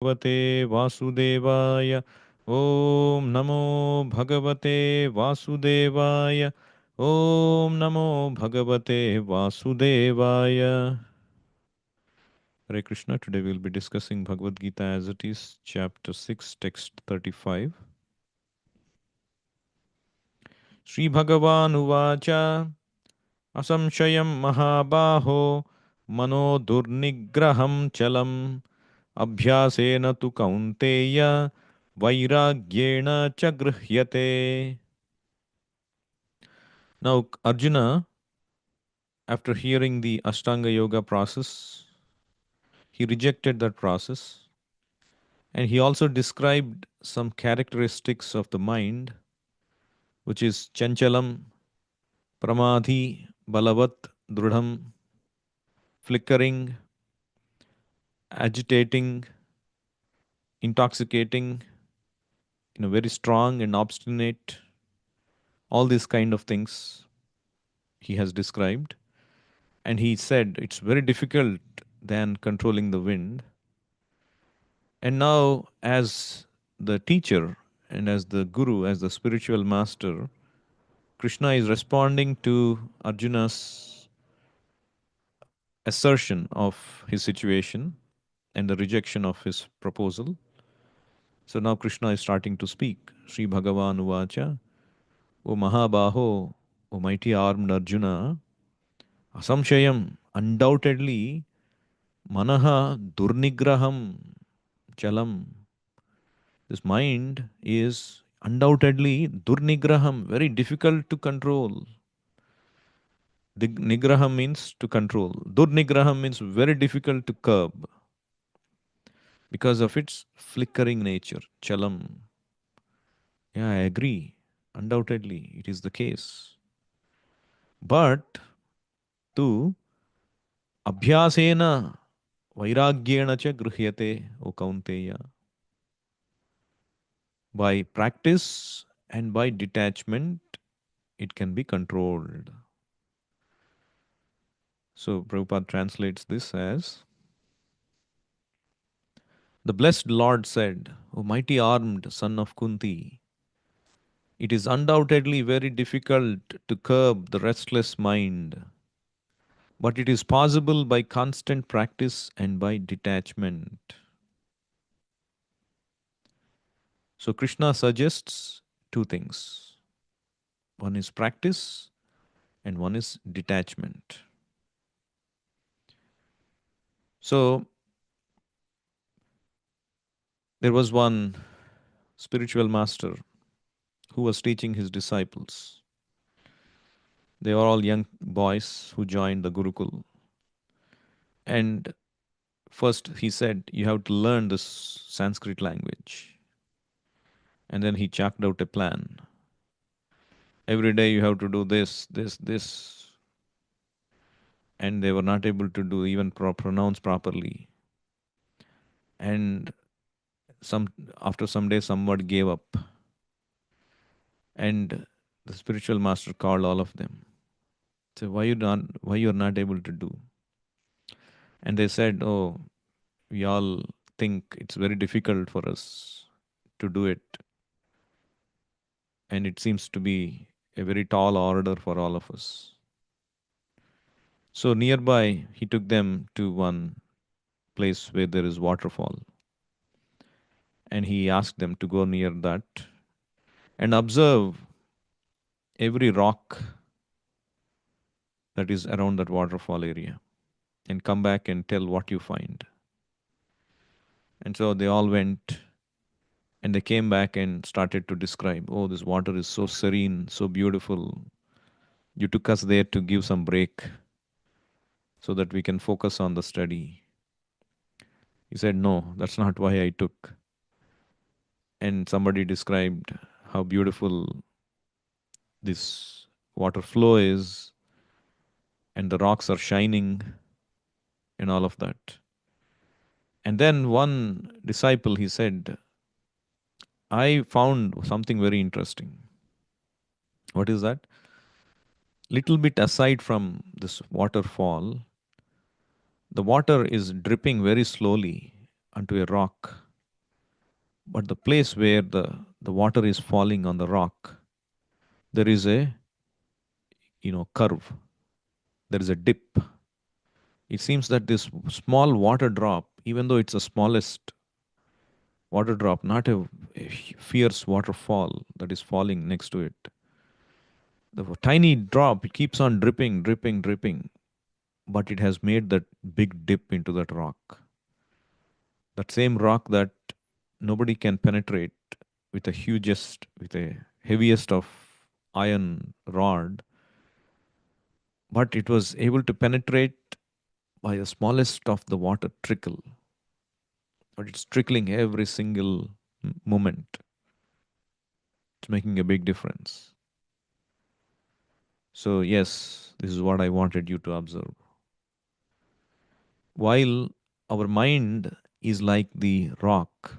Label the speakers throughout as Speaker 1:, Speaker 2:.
Speaker 1: Bhagavate Vasudevaya. Om Namo Bhagavate Vasudevaya. Om Namo Bhagavate Vasudevaya. Hare Krishna. Today we will be discussing Bhagavad Gita as it is, chapter 6, text 35. Sri Bhagavan Uvacha Asamshayam Mahabaho Mano Durnigraham Chalam Abhyasena tu kaunteya vairagyena cha grihyate. Now, Arjuna, after hearing the Ashtanga Yoga process, he rejected that process and he also described some characteristics of the mind, which is chanchalam, pramadhi, balavat, drudham, flickering, agitating, intoxicating, very strong and obstinate, all these kind of things he has described. And he said it's very difficult than controlling the wind. And now, as the teacher and as the guru, as the spiritual master, Krishna is responding to Arjuna's assertion of his situation and the rejection of his proposal. So now Krishna is starting to speak. Sri Bhagavan Uvacha, O Mahabaho, O mighty armed Arjuna, Asamshayam, undoubtedly, Manaha Durnigraham Chalam. This mind is undoubtedly Durnigraham, very difficult to control. Nigraham means to control. Durnigraham means very difficult to curb because of its flickering nature. Chalam. Yeah, I agree. Undoubtedly, it is the case. But to abhyasena vairagyena cha gruhyate, O Kaunteya. By practice and by detachment, it can be controlled. So Prabhupada translates this as, the blessed Lord said, O mighty armed son of Kunti, it is undoubtedly very difficult to curb the restless mind, but it is possible by constant practice and by detachment. So Krishna suggests two things. One is practice and one is detachment. So there was one spiritual master who was teaching his disciples. They were all young boys who joined the Gurukul. And first he said, you have to learn this Sanskrit language. And then he chalked out a plan. Every day you have to do this, this, this. And they were not able to do even pronounce properly. And after some days, somebody gave up. And the spiritual master called all of them. So why you are not able to do? And they said, oh, we all think it's very difficult for us to do it. And it seems to be a very tall order for all of us. So nearby, he took them to one place where there is waterfall. And he asked them to go near that and observe every rock that is around that waterfall area and come back and tell what you find. And so they all went and they came back and started to describe, oh, this water is so serene, so beautiful. You took us there to give some break so that we can focus on the study. He said, no, that's not why I took. And somebody described how beautiful this water flow is, and the rocks are shining, and all of that. And then one disciple, he said, I found something very interesting. What is that? Little bit aside from this waterfall, the water is dripping very slowly onto a rock. But the place where the water is falling on the rock, there is a curve. There is a dip. It seems that this small water drop, even though it's the smallest water drop, not a fierce waterfall that is falling next to it. The tiny drop it keeps on dripping, dripping, dripping, but it has made that big dip into that rock. That same rock that nobody can penetrate with a heaviest of iron rod, but it was able to penetrate by the smallest of the water trickle. But it's trickling every single moment. It's making a big difference. So, yes, this is what I wanted you to observe. While our mind is like the rock,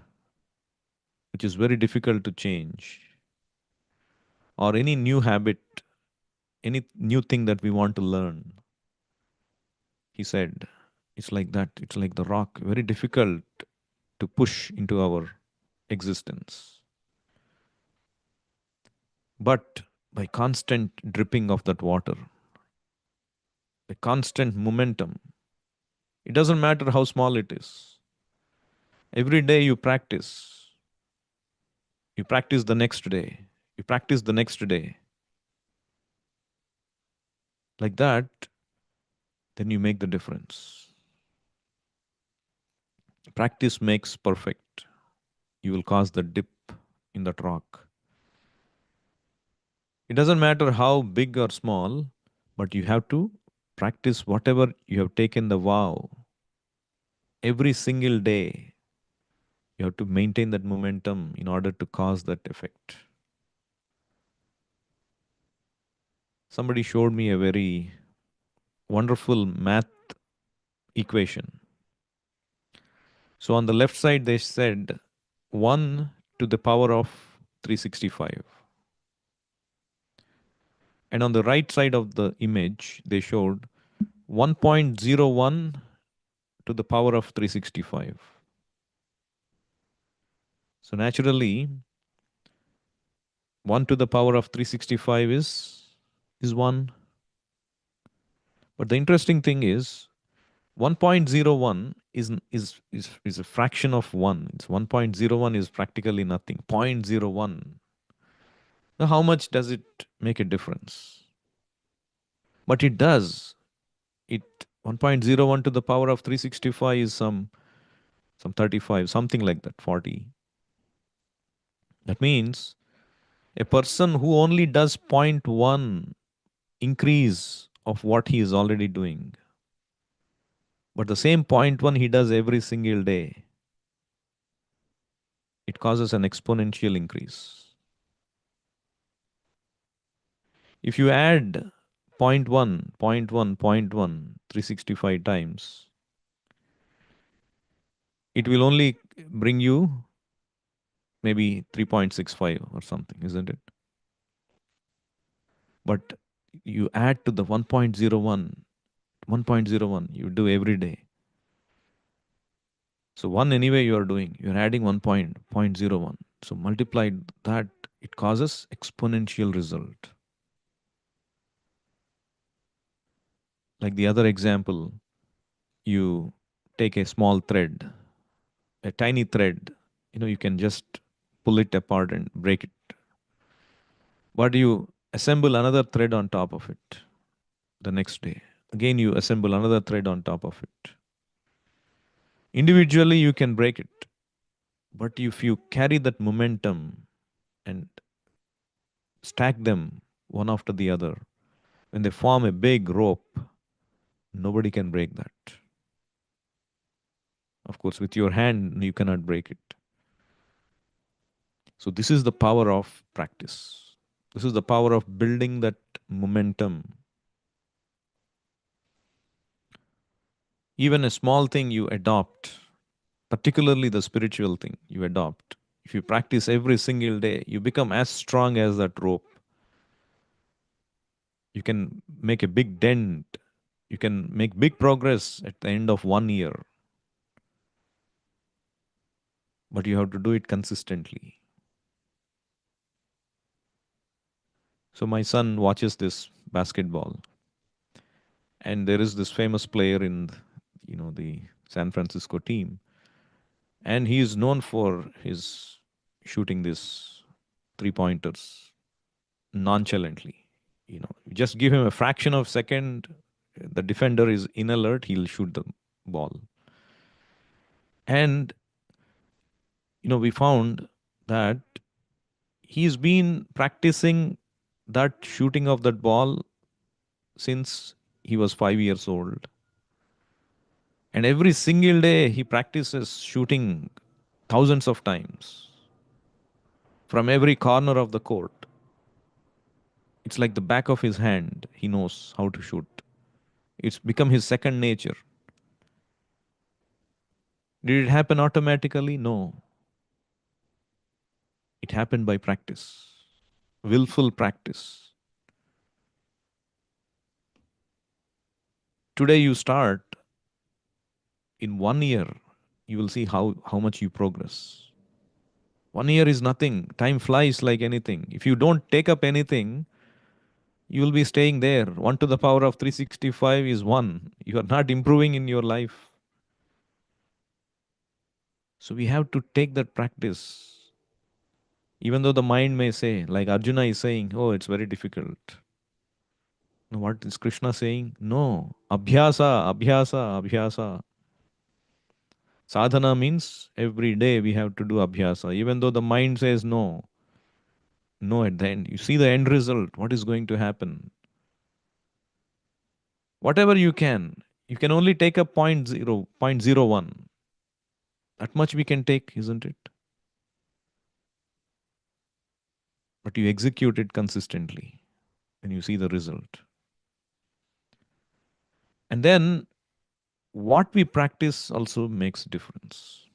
Speaker 1: which is very difficult to change, or any new habit, any new thing that we want to learn, he said, it's like that. It's like the rock, very difficult to push into our existence. But by constant dripping of that water, by constant momentum, it doesn't matter how small it is. Every day you practice the next day, you practice the next day. Like that, then you make the difference. Practice makes perfect. You will cause the dip in that rock. It doesn't matter how big or small, but you have to practice whatever you have taken the vow. Every single day, you have to maintain that momentum in order to cause that effect. Somebody showed me a very wonderful math equation. So on the left side, they said 1 to the power of 365. And on the right side of the image, they showed 1.01 to the power of 365. So naturally, 1 to the power of 365 is 1. But the interesting thing is 1.01 is a fraction of 1. It's 1.01 is practically nothing. 0.01. Now how much does it make a difference? But it does. It 1.01 to the power of 365 is some 35, something like that, 40. That means a person who only does zero point 0.1 increase of what he is already doing, but the same zero point 0.1 he does every single day, it causes an exponential increase. If you add zero point 0.1, zero point 0.1, zero point 0.1, 365 times, it will only bring you maybe 3.65 or something, isn't it? But you add to the 1.01, 1.01 you do every day. So 1 anyway you are doing, you are adding 1.01. So multiply that, it causes exponential result. Like the other example, you take a small thread, a tiny thread, you can just pull it apart and break it. But you assemble another thread on top of it the next day. Again, you assemble another thread on top of it. Individually, you can break it. But if you carry that momentum and stack them one after the other, when they form a big rope, nobody can break that. Of course, with your hand, you cannot break it. So, this is the power of practice. This is the power of building that momentum. Even a small thing you adopt, particularly the spiritual thing you adopt, if you practice every single day, you become as strong as that rope. You can make a big dent. You can make big progress at the end of 1 year. but you have to do it consistently. So my son watches this basketball, and there is this famous player in the San Francisco team, and he is known for his shooting these three pointers nonchalantly. You just give him a fraction of second, the defender is in alert, he'll shoot the ball. And we found that he's been practicing that shooting of that ball since he was 5 years old. And every single day he practices shooting thousands of times from every corner of the court. It's like the back of his hand. He knows how to shoot. It's become his second nature. Did it happen automatically? No. It happened by practice, willful practice. Today you start, in 1 year, you will see how much you progress. 1 year is nothing. Time flies like anything. If you don't take up anything, you will be staying there. 1 to the power of 365 is 1. You are not improving in your life. So we have to take that practice. Even though the mind may say, like Arjuna is saying, oh, it's very difficult. What is Krishna saying? No. Abhyasa, abhyasa, abhyasa. Sadhana means every day we have to do abhyasa. Even though the mind says no. No, at the end. You see the end result. What is going to happen? Whatever you can. You can only take a point zero, 0.01. That much we can take, isn't it? But you execute it consistently and you see the result. And then what we practice also makes difference.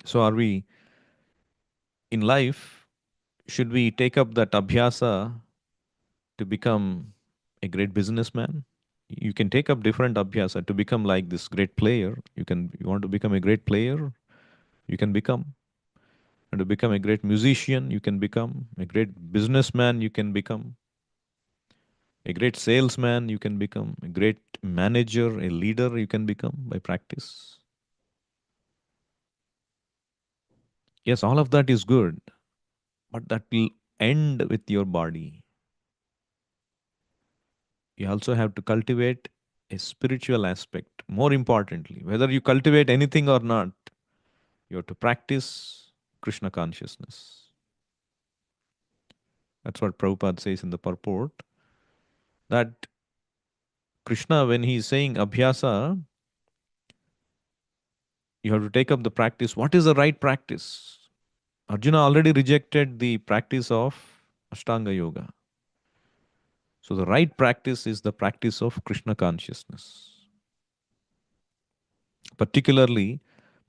Speaker 1: So are we in life, should we take up that abhyasa to become a great businessman? You can take up different abhyasa to become like this great player. You want to become a great player, you can become. And to become a great musician, you can become. A great businessman, you can become. A great salesman, you can become. A great manager, a leader, you can become by practice. Yes, all of that is good, but that will end with your body. You also have to cultivate a spiritual aspect. More importantly, whether you cultivate anything or not, you have to practice Krishna consciousness. That's what Prabhupada says in the purport. That Krishna, when he is saying abhyasa, you have to take up the practice. What is the right practice? Arjuna already rejected the practice of Ashtanga-yoga. So the right practice is the practice of Krishna consciousness. Particularly,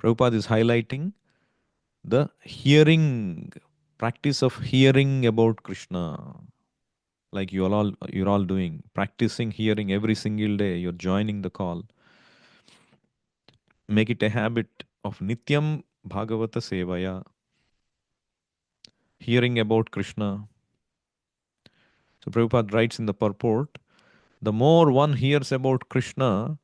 Speaker 1: Prabhupada is highlighting the hearing, practice of hearing about Krishna. Like you're all doing, practicing hearing every single day. You're joining the call. Make it a habit of Nityam Bhagavata Sevaya, hearing about Krishna. So Prabhupada writes in the purport, the more one hears about Krishna,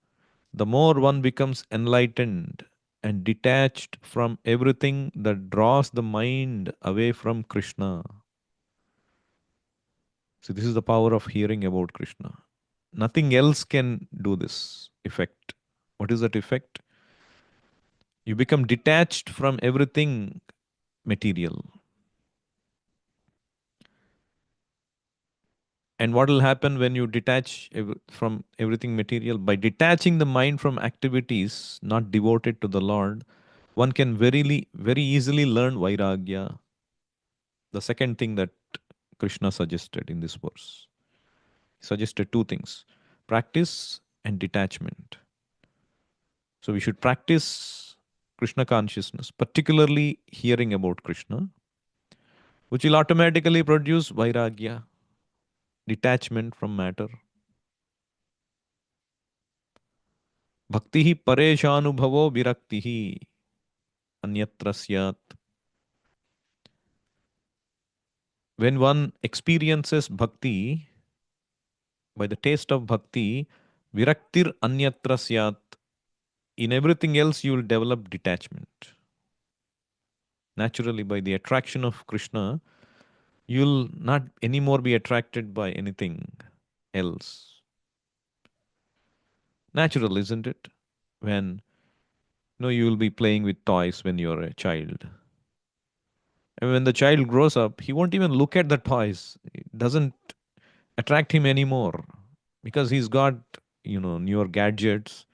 Speaker 1: the more one becomes enlightened and detached from everything that draws the mind away from Krishna. So this is the power of hearing about Krishna. Nothing else can do this effect. What is that effect? You become detached from everything material. And what will happen when you detach from everything material? By detaching the mind from activities not devoted to the Lord, one can very easily learn Vairagya. The second thing that Krishna suggested in this verse. He suggested two things, practice and detachment. So we should practice Krishna consciousness, particularly hearing about Krishna, which will automatically produce Vairagya, detachment from matter. Bhakti hi pareshanubhavo virakti hi. anyatra syat. When one experiences bhakti, by the taste of bhakti, viraktir anyatra syat. In everything else, you will develop detachment. Naturally, by the attraction of Krishna, you'll not anymore be attracted by anything else. Natural, isn't it? When you will be playing with toys when you're a child. And when the child grows up, he won't even look at the toys. It doesn't attract him anymore because he's got, newer gadgets.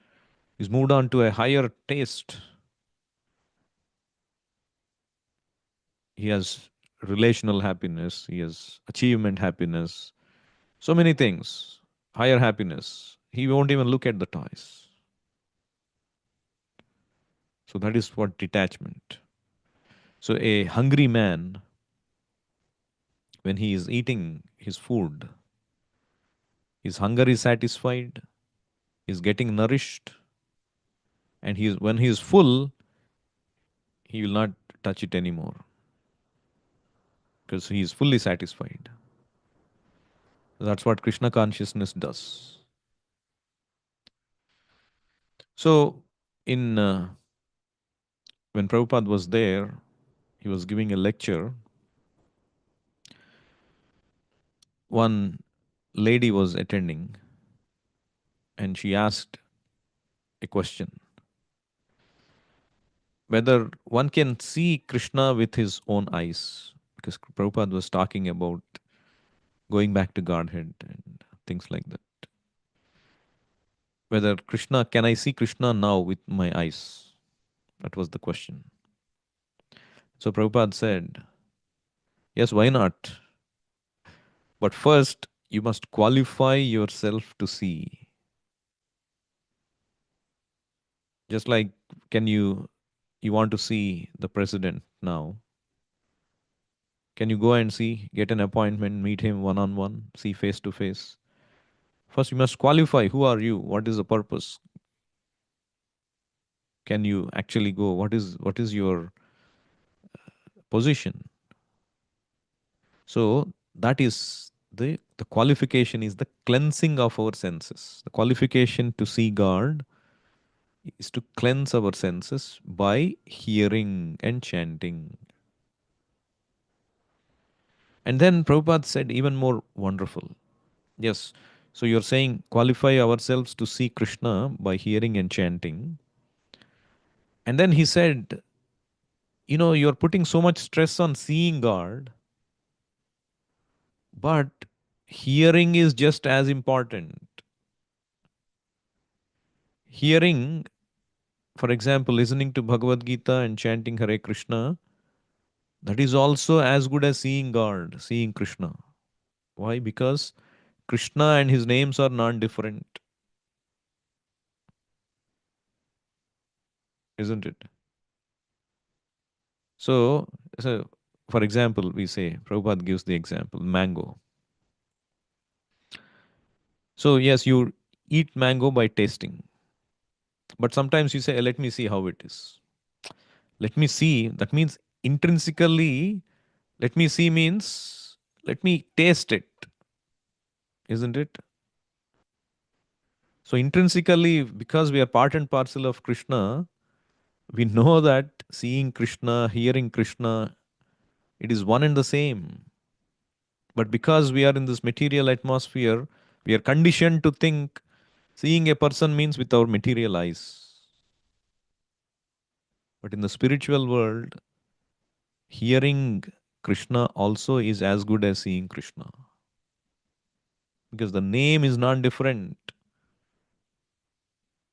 Speaker 1: He's moved on to a higher taste. He has relational happiness, he has achievement happiness, so many things, higher happiness. He won't even look at the toys. So that is what detachment. So a hungry man, when he is eating his food, his hunger is satisfied, is getting nourished, and when he is full, he will not touch it anymore because he is fully satisfied. That's what Krishna consciousness does. So, in when Prabhupada was there, he was giving a lecture. One lady was attending, and she asked a question whether one can see Krishna with his own eyes, because Prabhupada was talking about going back to Godhead and things like that. Whether can I see Krishna now with my eyes? That was the question. So Prabhupada said, yes, why not? But first, you must qualify yourself to see. Just like, you want to see the president now? Can you go and get an appointment, meet him one on one, see face to face? First, you must qualify. Who are you? What is the purpose? Can you actually go? What is your position? So that is the qualification is the cleansing of our senses. The qualification to see God is to cleanse our senses by hearing and chanting. And then Prabhupada said even more wonderful. Yes. So you're saying qualify ourselves to see Krishna by hearing and chanting. And then he said, you're putting so much stress on seeing God, but hearing is just as important. Hearing, for example, listening to Bhagavad Gita and chanting Hare Krishna, that is also as good as seeing God, seeing Krishna. Why? Because Krishna and his names are non different, isn't it? So, for example, we say, Prabhupada gives the example, mango. So, yes, you eat mango by tasting. But sometimes you say, let me see how it is. Let me see. That means intrinsically, let me see means let me taste it, isn't it? So, intrinsically, because we are part and parcel of Krishna, we know that seeing Krishna, hearing Krishna, it is one and the same. But because we are in this material atmosphere, we are conditioned to think seeing a person means with our material eyes. But in the spiritual world, hearing Krishna also is as good as seeing Krishna. Because the name is not different.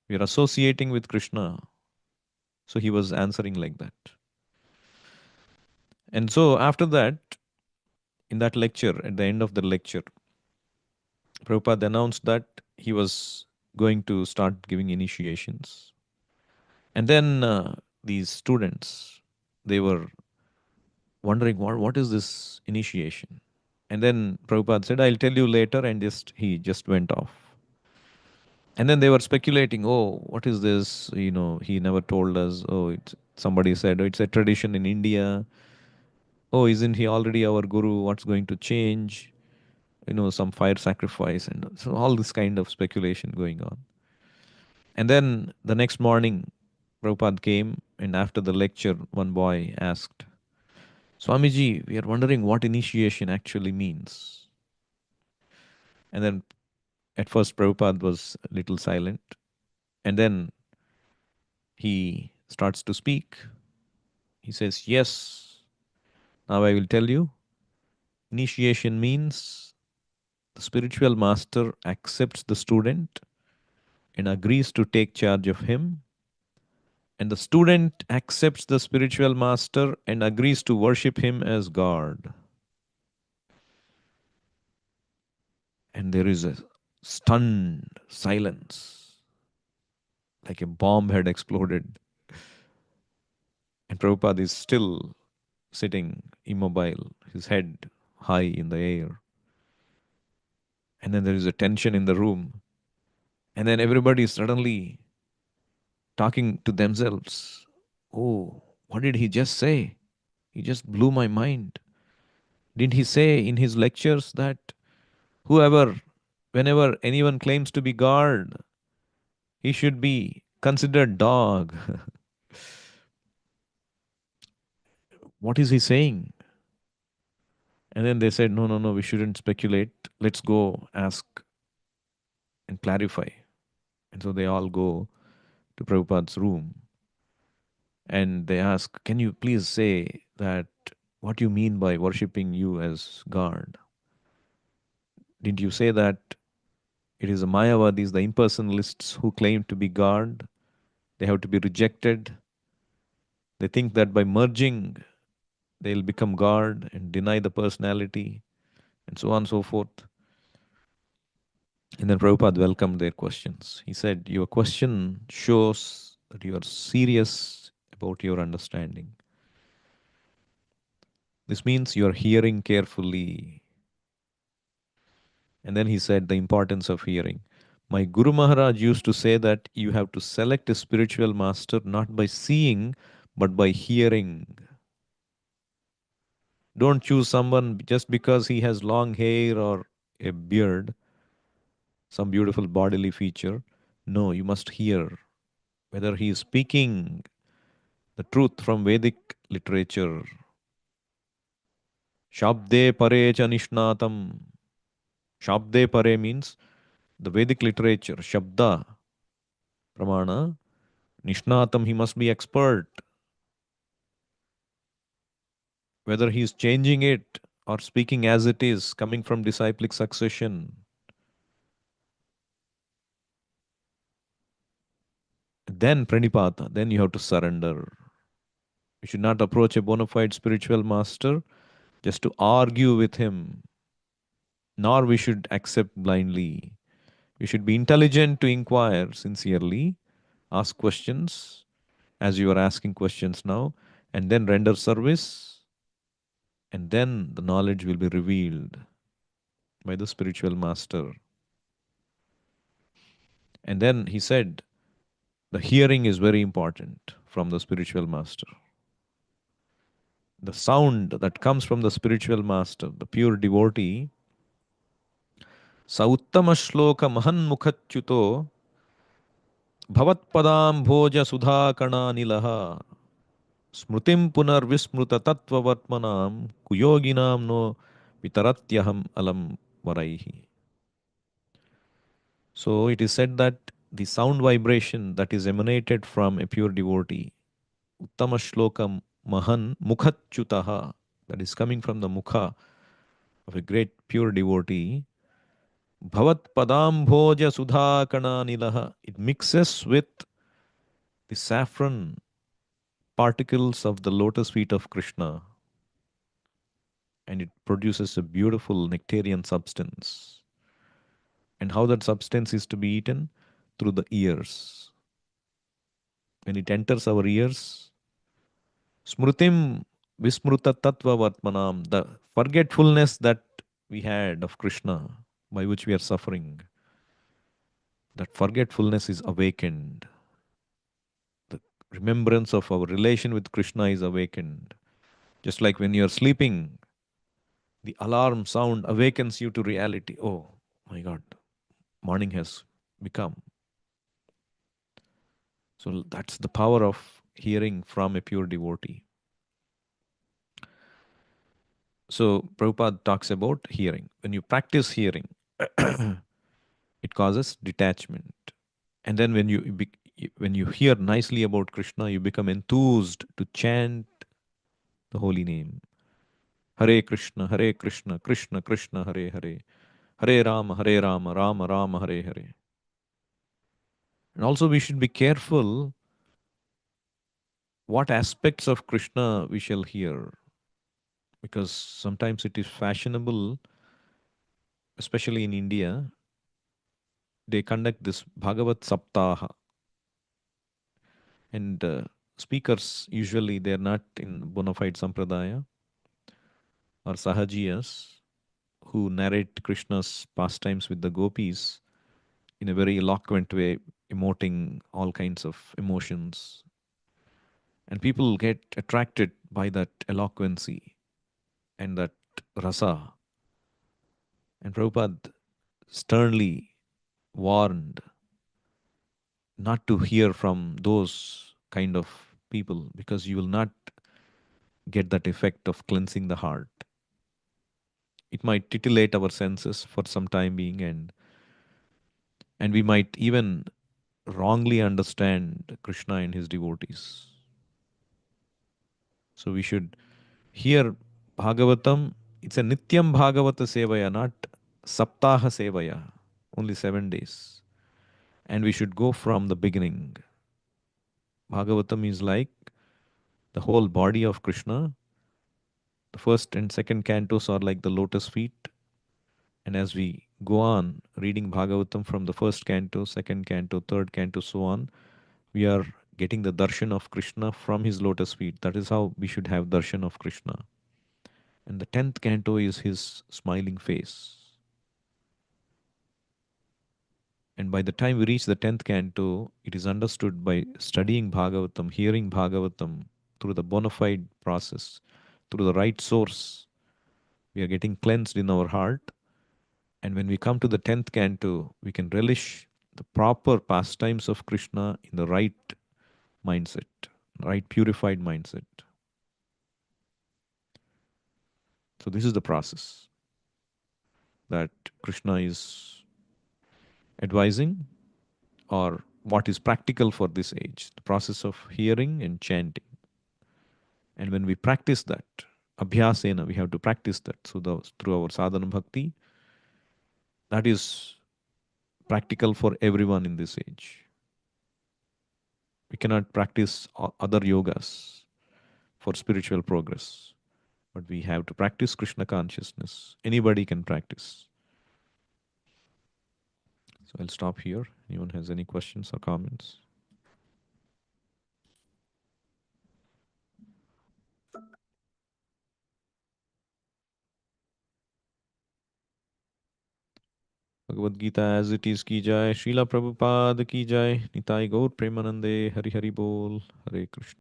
Speaker 1: We are associating with Krishna. So he was answering like that. And so after that, in that lecture, at the end of the lecture, Prabhupada announced that he was going to start giving initiations. And then these students, they were wondering, what is this initiation? And then Prabhupada said, I'll tell you later, and he just went off. And then they were speculating, oh, what is this? He never told us. Oh, Somebody said, "Oh, it's a tradition in India. Oh, isn't he already our guru? What's going to change? Some fire sacrifice." And so all this kind of speculation going on. And then the next morning, Prabhupada came, and after the lecture, one boy asked, "Swamiji, we are wondering what initiation actually means." And then at first, Prabhupada was a little silent. And then he starts to speak. He says, "Yes, now I will tell you. Initiation means the spiritual master accepts the student and agrees to take charge of him, and the student accepts the spiritual master and agrees to worship him as God." And there is a stunned silence, like a bomb had exploded. And Prabhupada is still sitting immobile, his head high in the air. And then there is a tension in the room. And then everybody is suddenly talking to themselves. "Oh, what did he just say? He just blew my mind. Didn't he say in his lectures that whoever, whenever anyone claims to be God, he should be considered dog?" What is he saying? And then they said, "No, no, no, we shouldn't speculate. Let's go ask and clarify." And so they all go to Prabhupada's room and they ask, "Can you please say that what you mean by worshipping you as God? Didn't you say that it is the Mayavadis, the impersonalists who claim to be God? They have to be rejected. They think that by merging, they'll become God and deny the personality," and so on and so forth. And then Prabhupada welcomed their questions. He said, "Your question shows that you are serious about your understanding. This means you are hearing carefully." And then he said the importance of hearing. "My Guru Maharaj used to say that you have to select a spiritual master not by seeing, but by hearing. Don't choose someone just because he has long hair or a beard, some beautiful bodily feature. No, you must hear whether he is speaking the truth from Vedic literature. Shabde pare cha nishnatam." Shabde pare means the Vedic literature, Shabda, Pramana. Nishnatam, he must be expert. Whether he is changing it or speaking as it is, coming from disciplic succession. Then pranipata, then you have to surrender. You should not approach a bona fide spiritual master just to argue with him, nor we should accept blindly. We should be intelligent to inquire sincerely, ask questions as you are asking questions now, and then render service, and then the knowledge will be revealed by the spiritual master. And then he said, the hearing is very important from the spiritual master. The sound that comes from the spiritual master, the pure devotee, sauttama shloka mahanmukhachuto bhavatpadam sudhakana nilaha smrutim punar vismruta tattvavatmanam kuyoginam no vitaratyaham alam varaihi. So it is said that the sound vibration that is emanated from a pure devotee, uttama shloka mahan mukhachutaha, that is coming from the mukha of a great pure devotee, bhavat padambhoja sudhakana nilaha, it mixes with the saffron particles of the lotus feet of Krishna and it produces a beautiful nectarian substance. And how that substance is to be eaten? Through the ears. When it enters our ears, smrutim vismruta tattva vatmanam, the forgetfulness that we had of Krishna, by which we are suffering, that forgetfulness is awakened. The Remembrance of our relation with Krishna is awakened. Just like when you're sleeping, the alarm sound awakens you to reality. Oh my God, morning has become. So that's the power of hearing from a pure devotee. So Prabhupada talks about hearing. When you practice hearing, it causes detachment. And then when you hear nicely about Krishna, you become enthused to chant the holy name. Hare Krishna, Hare Krishna, Krishna Krishna, Hare Hare, Hare Rama, Hare Rama, Rama Rama, Hare Hare. And also we should be careful what aspects of Krishna we shall hear, because sometimes it is fashionable, especially in India, they conduct this Bhagavad Saptaha, and speakers usually they are not in bona fide sampradaya or sahajiyas who narrate Krishna's pastimes with the gopis in a very eloquent way, emoting all kinds of emotions. And people get attracted by that eloquency and that rasa. And Prabhupada sternly warned not to hear from those kind of people, because you will not get that effect of cleansing the heart. It might titillate our senses for some time being, and we might even wrongly understand Krishna and his devotees. So we should hear Bhagavatam. It's a Nityam Bhagavata Sevaya, not Saptaha Sevaya, only 7 days. And we should go from the beginning. Bhagavatam is like the whole body of Krishna. The first and second cantos are like the lotus feet. And as we go on reading Bhagavatam from the first canto, second canto, third canto, so on, we are getting the darshan of Krishna from his lotus feet. That is how we should have darshan of Krishna. And the 10th canto is his smiling face. And by the time we reach the 10th canto, it is understood by studying Bhagavatam, hearing Bhagavatam through the bona fide process, through the right source. We are getting cleansed in our heart. And when we come to the 10th canto, we can relish the proper pastimes of Krishna in the right mindset, right purified mindset. So, this is the process that Krishna is advising, or what is practical for this age, the process of hearing and chanting. And when we practice that, abhyasena, we have to practice that through our sadhana bhakti. That is practical for everyone in this age. We cannot practice other yogas for spiritual progress, but we have to practice Krishna consciousness. Anybody can practice. So I'll stop here. Anyone has any questions or comments? Bhagavad Gita as it is ki jai, Srila Prabhupada ki jai, Nitai Gaur Premanande, Hari Hari Bol, Hare Krishna.